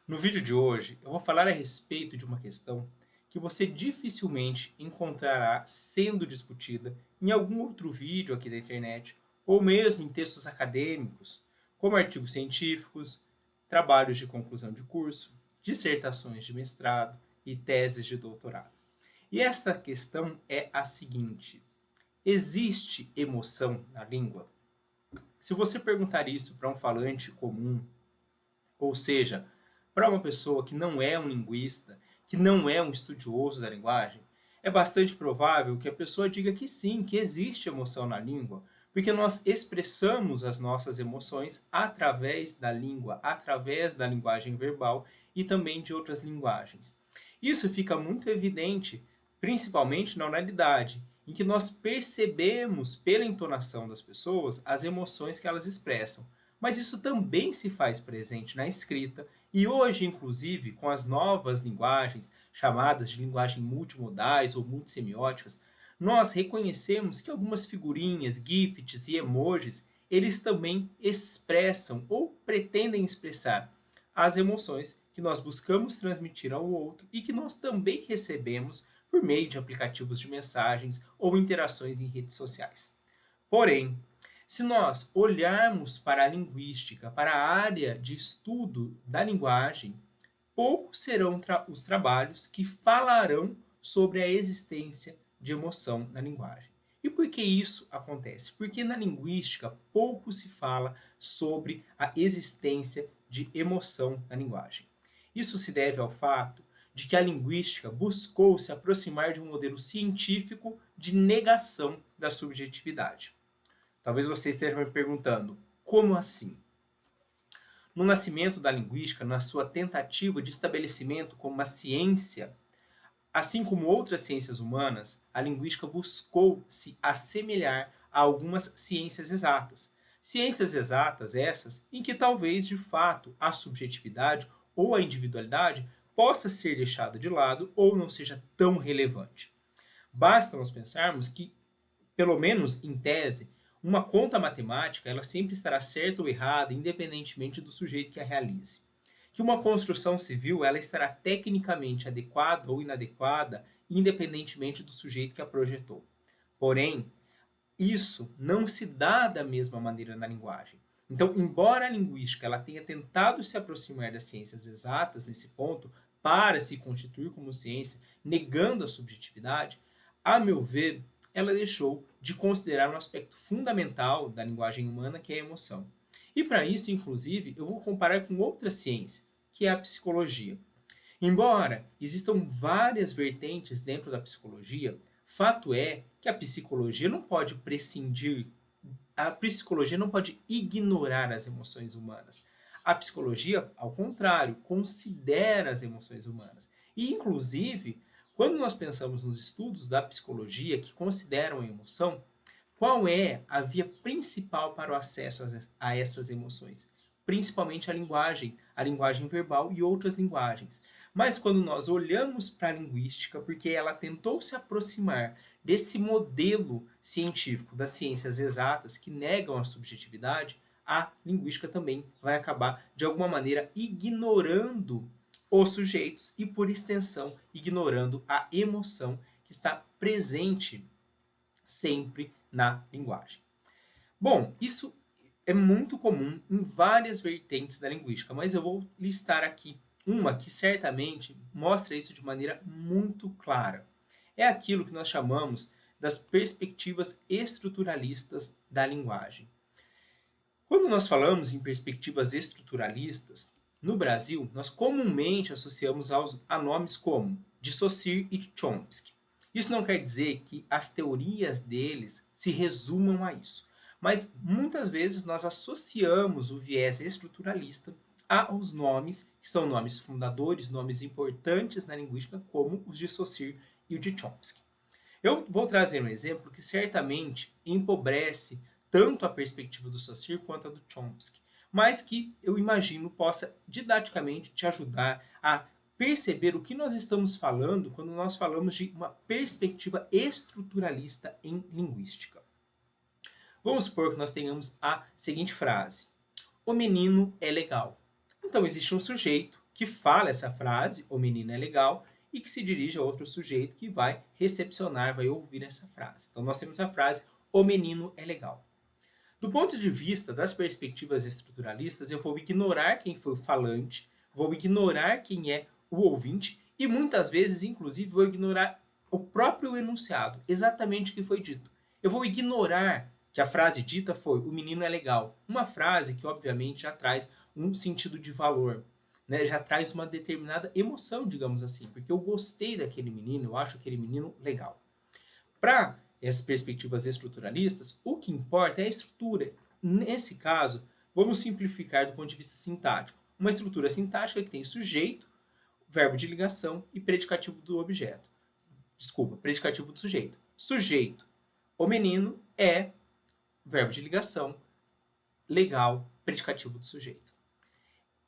No vídeo de hoje, eu vou falar a respeito de uma questão que você dificilmente encontrará sendo discutida em algum outro vídeo aqui da internet, ou mesmo em textos acadêmicos, como artigos científicos, trabalhos de conclusão de curso, dissertações de mestrado e teses de doutorado. E esta questão é a seguinte: existe emoção na língua? Se você perguntar isso para um falante comum, ou seja, para uma pessoa que não é um linguista, que não é um estudioso da linguagem, é bastante provável que a pessoa diga que sim, que existe emoção na língua, porque nós expressamos as nossas emoções através da língua, através da linguagem verbal e também de outras linguagens. Isso fica muito evidente, principalmente na oralidade, em que nós percebemos pela entonação das pessoas as emoções que elas expressam. Mas isso também se faz presente na escrita, e hoje, inclusive, com as novas linguagens, chamadas de linguagem multimodais ou multissemióticas, nós reconhecemos que algumas figurinhas, GIFs e emojis, eles também expressam ou pretendem expressar as emoções que nós buscamos transmitir ao outro e que nós também recebemos por meio de aplicativos de mensagens ou interações em redes sociais. Porém, se nós olharmos para a linguística, para a área de estudo da linguagem, poucos serão os trabalhos que falarão sobre a existência de emoção na linguagem. E por que isso acontece? Porque na linguística pouco se fala sobre a existência de emoção na linguagem. Isso se deve ao fato de que a linguística buscou se aproximar de um modelo científico de negação da subjetividade. Talvez você esteja me perguntando, como assim? No nascimento da linguística, na sua tentativa de estabelecimento como uma ciência, assim como outras ciências humanas, a linguística buscou se assemelhar a algumas ciências exatas. Ciências exatas essas em que talvez, de fato, a subjetividade ou a individualidade possa ser deixada de lado ou não seja tão relevante. Basta nós pensarmos que, pelo menos em tese, uma conta matemática ela sempre estará certa ou errada, independentemente do sujeito que a realize. Que uma construção civil ela estará tecnicamente adequada ou inadequada, independentemente do sujeito que a projetou. Porém, isso não se dá da mesma maneira na linguagem. Então, embora a linguística ela tenha tentado se aproximar das ciências exatas nesse ponto, para se constituir como ciência, negando a subjetividade, a meu ver, ela deixou de considerar um aspecto fundamental da linguagem humana, que é a emoção. E para isso, inclusive, eu vou comparar com outra ciência, que é a psicologia. Embora existam várias vertentes dentro da psicologia, fato é que a psicologia não pode prescindir, a psicologia não pode ignorar as emoções humanas. A psicologia, ao contrário, considera as emoções humanas. E, inclusive, quando nós pensamos nos estudos da psicologia que consideram a emoção, qual é a via principal para o acesso a essas emoções? Principalmente a linguagem verbal e outras linguagens. Mas quando nós olhamos para a linguística, porque ela tentou se aproximar desse modelo científico das ciências exatas que negam a subjetividade, a linguística também vai acabar, de alguma maneira, ignorando os sujeitos e, por extensão, ignorando a emoção que está presente sempre na linguagem. Bom, isso é muito comum em várias vertentes da linguística, mas eu vou listar aqui uma que certamente mostra isso de maneira muito clara. É aquilo que nós chamamos das perspectivas estruturalistas da linguagem. Quando nós falamos em perspectivas estruturalistas, no Brasil, nós comumente associamos a nomes como de Saussure e de Chomsky. Isso não quer dizer que as teorias deles se resumam a isso, mas muitas vezes nós associamos o viés estruturalista aos nomes que são nomes fundadores, nomes importantes na linguística, como os de Saussure e o de Chomsky. Eu vou trazer um exemplo que certamente empobrece tanto a perspectiva do Saussure quanto a do Chomsky, mas que eu imagino possa didaticamente te ajudar a perceber o que nós estamos falando quando nós falamos de uma perspectiva estruturalista em linguística. Vamos supor que nós tenhamos a seguinte frase: o menino é legal. Então existe um sujeito que fala essa frase, o menino é legal, e que se dirige a outro sujeito que vai recepcionar, vai ouvir essa frase. Então nós temos a frase, o menino é legal. Do ponto de vista das perspectivas estruturalistas, eu vou ignorar quem foi o falante, vou ignorar quem é o ouvinte e muitas vezes, inclusive, vou ignorar o próprio enunciado, exatamente o que foi dito. Eu vou ignorar que a frase dita foi o menino é legal, uma frase que obviamente já traz um sentido de valor, né? Já traz uma determinada emoção, digamos assim, porque eu gostei daquele menino, eu acho aquele menino legal. Para essas perspectivas estruturalistas, o que importa é a estrutura. Nesse caso, vamos simplificar do ponto de vista sintático. Uma estrutura sintática que tem sujeito, verbo de ligação e predicativo do objeto. Desculpa, predicativo do sujeito. Sujeito, o menino é verbo de ligação, legal, predicativo do sujeito.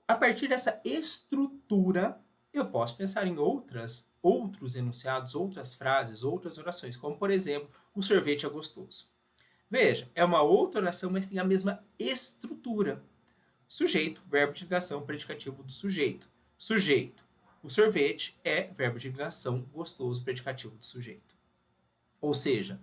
A partir dessa estrutura, eu posso pensar em outros enunciados, outras frases, outras orações, como por exemplo, o sorvete é gostoso. Veja, é uma outra oração, mas tem a mesma estrutura. Sujeito, verbo de ligação, predicativo do sujeito. Sujeito, o sorvete é verbo de ligação, gostoso, predicativo do sujeito. Ou seja,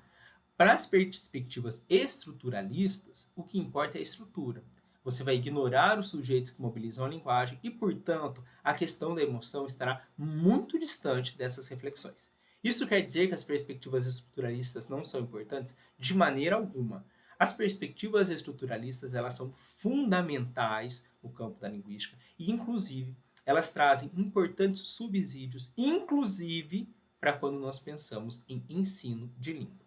para as perspectivas estruturalistas, o que importa é a estrutura. Você vai ignorar os sujeitos que mobilizam a linguagem e, portanto, a questão da emoção estará muito distante dessas reflexões. Isso quer dizer que as perspectivas estruturalistas não são importantes? De maneira alguma. As perspectivas estruturalistas elas são fundamentais no campo da linguística e, inclusive, elas trazem importantes subsídios, inclusive para quando nós pensamos em ensino de língua.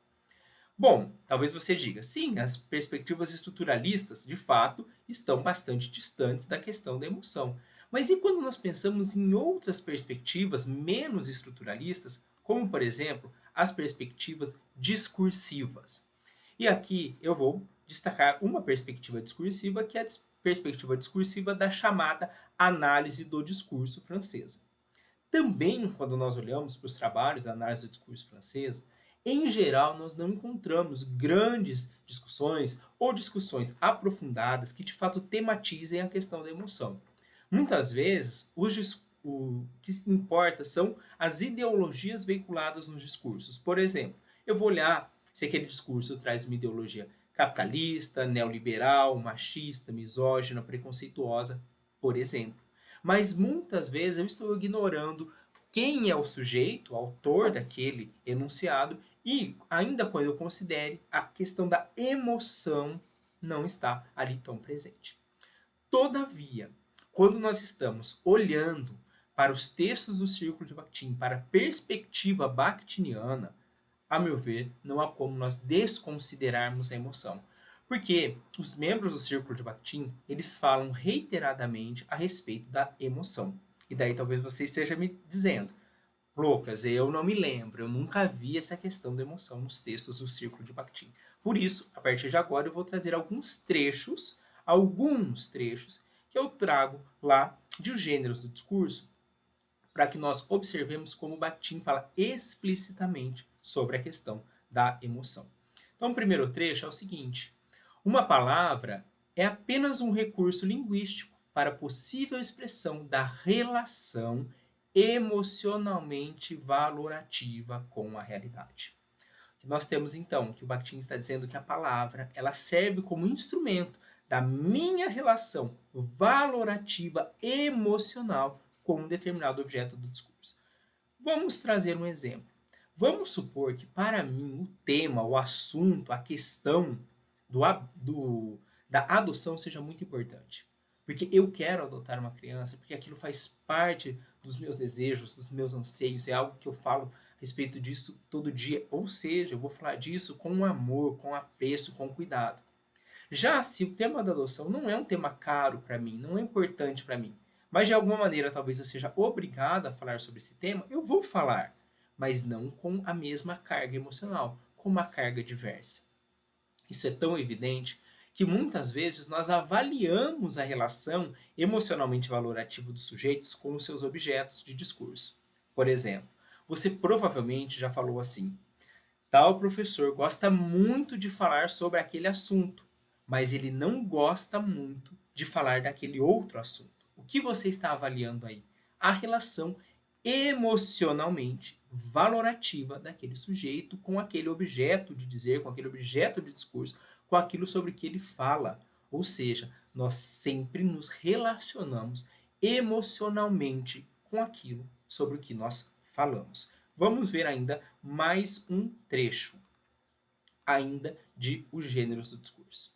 Bom, talvez você diga, sim, as perspectivas estruturalistas, de fato, estão bastante distantes da questão da emoção. Mas e quando nós pensamos em outras perspectivas menos estruturalistas, como, por exemplo, as perspectivas discursivas? E aqui eu vou destacar uma perspectiva discursiva, que é a perspectiva discursiva da chamada análise do discurso francesa. Também, quando nós olhamos para os trabalhos da análise do discurso francesa, em geral, nós não encontramos grandes discussões ou discussões aprofundadas que de fato tematizem a questão da emoção. Muitas vezes, o que importa são as ideologias veiculadas nos discursos. Por exemplo, eu vou olhar se aquele discurso traz uma ideologia capitalista, neoliberal, machista, misógina, preconceituosa, por exemplo. Mas muitas vezes eu estou ignorando quem é o sujeito, o autor daquele enunciado, e ainda quando eu considere, a questão da emoção não está ali tão presente. Todavia, quando nós estamos olhando para os textos do Círculo de Bakhtin, para a perspectiva bakhtiniana, a meu ver, não há como nós desconsiderarmos a emoção. Porque os membros do Círculo de Bakhtin, eles falam reiteradamente a respeito da emoção. E daí talvez você esteja me dizendo, Lucas, eu não me lembro, eu nunca vi essa questão da emoção nos textos do Círculo de Bakhtin. Por isso, a partir de agora, eu vou trazer alguns trechos que eu trago lá de os gêneros do discurso, para que nós observemos como Bakhtin fala explicitamente sobre a questão da emoção. Então, o primeiro trecho é o seguinte: uma palavra é apenas um recurso linguístico para a possível expressão da relação emocionalmente valorativa com a realidade. Nós temos então que o Bakhtin está dizendo que a palavra ela serve como instrumento da minha relação valorativa emocional com um determinado objeto do discurso. Vamos trazer um exemplo. Vamos supor que para mim o tema, o assunto, a questão da adoção seja muito importante. Porque eu quero adotar uma criança, porque aquilo faz parte dos meus desejos, dos meus anseios, é algo que eu falo a respeito disso todo dia. Ou seja, eu vou falar disso com amor, com apreço, com cuidado. Já se o tema da adoção não é um tema caro para mim, não é importante para mim, mas de alguma maneira talvez eu seja obrigado a falar sobre esse tema, eu vou falar, mas não com a mesma carga emocional, com uma carga diversa. Isso é tão evidente que muitas vezes nós avaliamos a relação emocionalmente valorativa dos sujeitos com os seus objetos de discurso. Por exemplo, você provavelmente já falou assim: tal professor gosta muito de falar sobre aquele assunto, mas ele não gosta muito de falar daquele outro assunto. O que você está avaliando aí? A relação emocionalmente valorativa daquele sujeito com aquele objeto de dizer, com aquele objeto de discurso, com aquilo sobre que ele fala. Ou seja, nós sempre nos relacionamos emocionalmente com aquilo sobre o que nós falamos. Vamos ver ainda mais um trecho ainda de Os Gêneros do Discurso.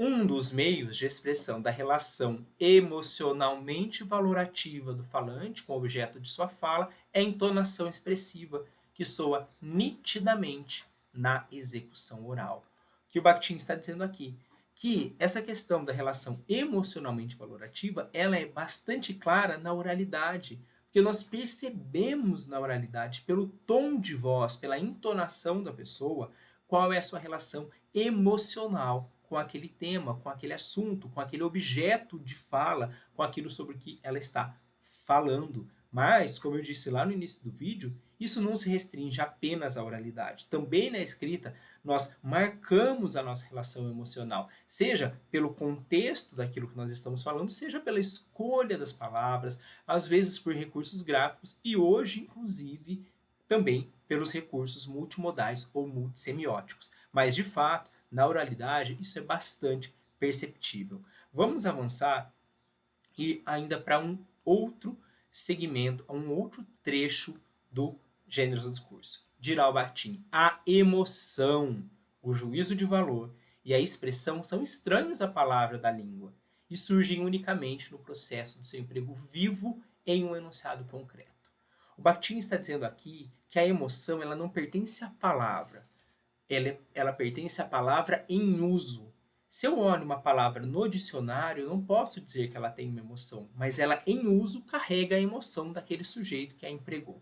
Um dos meios de expressão da relação emocionalmente valorativa do falante com o objeto de sua fala é a entonação expressiva, que soa nitidamente na execução oral. O que o Bakhtin está dizendo aqui? Que essa questão da relação emocionalmente valorativa, ela é bastante clara na oralidade, porque nós percebemos na oralidade, pelo tom de voz, pela entonação da pessoa, qual é a sua relação emocional com aquele tema, com aquele assunto, com aquele objeto de fala, com aquilo sobre o que ela está falando. Mas, como eu disse lá no início do vídeo, isso não se restringe apenas à oralidade. Também na escrita, nós marcamos a nossa relação emocional, seja pelo contexto daquilo que nós estamos falando, seja pela escolha das palavras, às vezes por recursos gráficos e hoje, inclusive, também pelos recursos multimodais ou multissemióticos. Mas, de fato, na oralidade, isso é bastante perceptível. Vamos avançar e ainda para um outro segmento, um outro trecho do Gêneros do Discurso. Dirá o Bakhtin: a emoção, o juízo de valor e a expressão são estranhos à palavra da língua e surgem unicamente no processo de seu emprego vivo em um enunciado concreto. O Bakhtin está dizendo aqui que a emoção ela não pertence à palavra, ela pertence à palavra em uso. Se eu olho uma palavra no dicionário, eu não posso dizer que ela tem uma emoção, mas ela em uso carrega a emoção daquele sujeito que a empregou.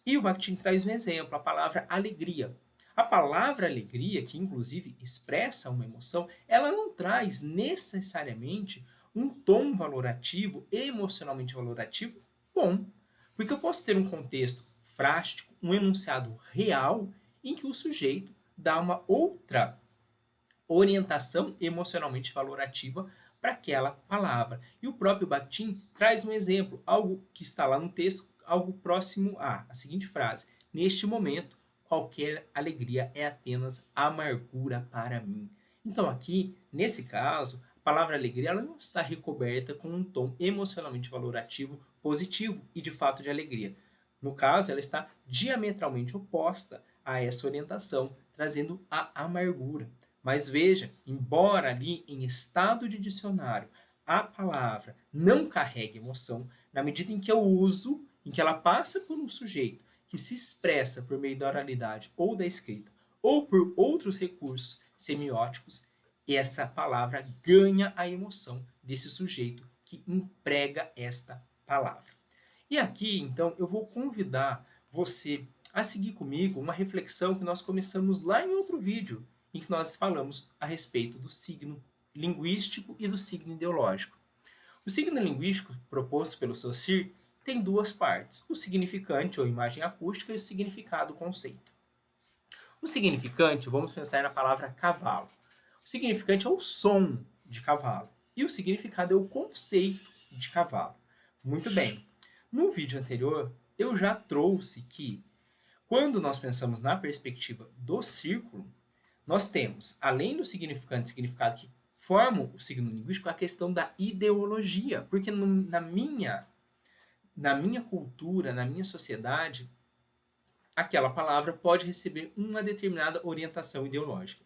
E o Bakhtin traz um exemplo, a palavra alegria. A palavra alegria, que inclusive expressa uma emoção, ela não traz necessariamente um tom valorativo, emocionalmente valorativo, bom. Porque eu posso ter um contexto frástico, um enunciado real, em que o sujeito dá uma outra orientação emocionalmente valorativa para aquela palavra. E o próprio Bakhtin traz um exemplo, algo que está lá no texto, algo próximo a seguinte frase: neste momento, qualquer alegria é apenas amargura para mim. Então aqui, nesse caso, a palavra alegria ela não está recoberta com um tom emocionalmente valorativo positivo e de fato de alegria. No caso, ela está diametralmente oposta a essa orientação, trazendo a amargura. Mas veja, embora ali em estado de dicionário a palavra não carregue emoção, na medida em que eu uso, em que ela passa por um sujeito que se expressa por meio da oralidade ou da escrita, ou por outros recursos semióticos, essa palavra ganha a emoção desse sujeito que emprega esta palavra. E aqui, então, eu vou convidar você a seguir comigo uma reflexão que nós começamos lá em outro vídeo, em que nós falamos a respeito do signo linguístico e do signo ideológico. O signo linguístico proposto pelo Saussure tem duas partes, o significante ou imagem acústica e o significado conceito. O significante, vamos pensar na palavra cavalo. O significante é o som de cavalo e o significado é o conceito de cavalo. Muito bem. No vídeo anterior, eu já trouxe que quando nós pensamos na perspectiva do círculo, nós temos, além do significante e significado que formam o signo linguístico, a questão da ideologia. Porque na minha cultura, na minha sociedade, aquela palavra pode receber uma determinada orientação ideológica.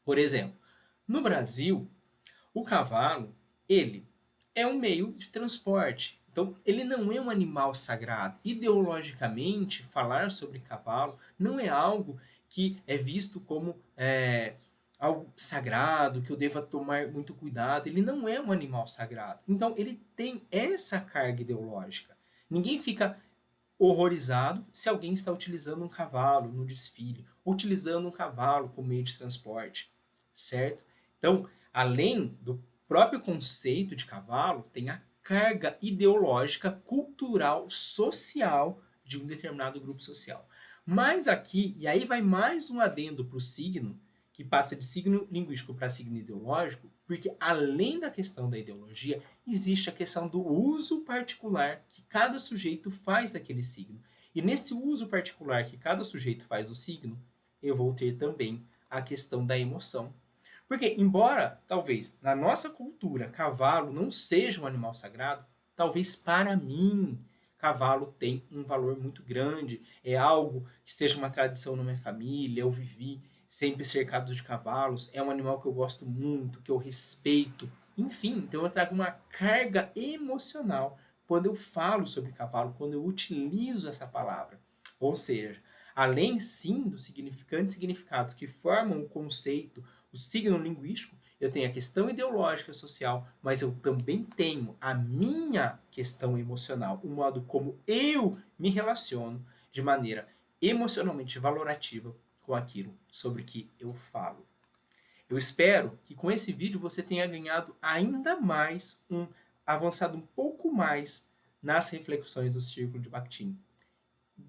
Por exemplo, no Brasil, o cavalo, ele é um meio de transporte. Então, ele não é um animal sagrado. Ideologicamente, falar sobre cavalo não é algo que é visto como algo sagrado, que eu deva tomar muito cuidado. Ele não é um animal sagrado. Então, ele tem essa carga ideológica. Ninguém fica horrorizado se alguém está utilizando um cavalo no desfile, ou utilizando um cavalo como meio de transporte, certo? Então, além do próprio conceito de cavalo, tem a carga ideológica, cultural, social de um determinado grupo social. Mas aqui, e aí vai mais um adendo para o signo, que passa de signo linguístico para signo ideológico, Porque além da questão da ideologia, existe a questão do uso particular que cada sujeito faz daquele signo. E nesse uso particular que cada sujeito faz do signo, eu vou ter também a questão da emoção. Porque, embora, talvez, na nossa cultura, cavalo não seja um animal sagrado, talvez para mim, cavalo tem um valor muito grande. É algo que seja uma tradição na minha família, eu vivi sempre cercado de cavalos, é um animal que eu gosto muito, que eu respeito. Enfim, então eu trago uma carga emocional quando eu falo sobre cavalo, quando eu utilizo essa palavra. Ou seja, além sim dos significantes significados que formam o conceito, o signo linguístico, eu tenho a questão ideológica social, mas eu também tenho a minha questão emocional, o modo como eu me relaciono de maneira emocionalmente valorativa com aquilo sobre que eu falo. Eu espero que com esse vídeo você tenha ganhado ainda mais avançado um pouco mais nas reflexões do Círculo de Bakhtin.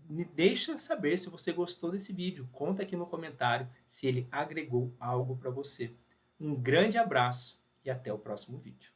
Me deixa saber se você gostou desse vídeo. Conta aqui no comentário se ele agregou algo para você. Um grande abraço e até o próximo vídeo.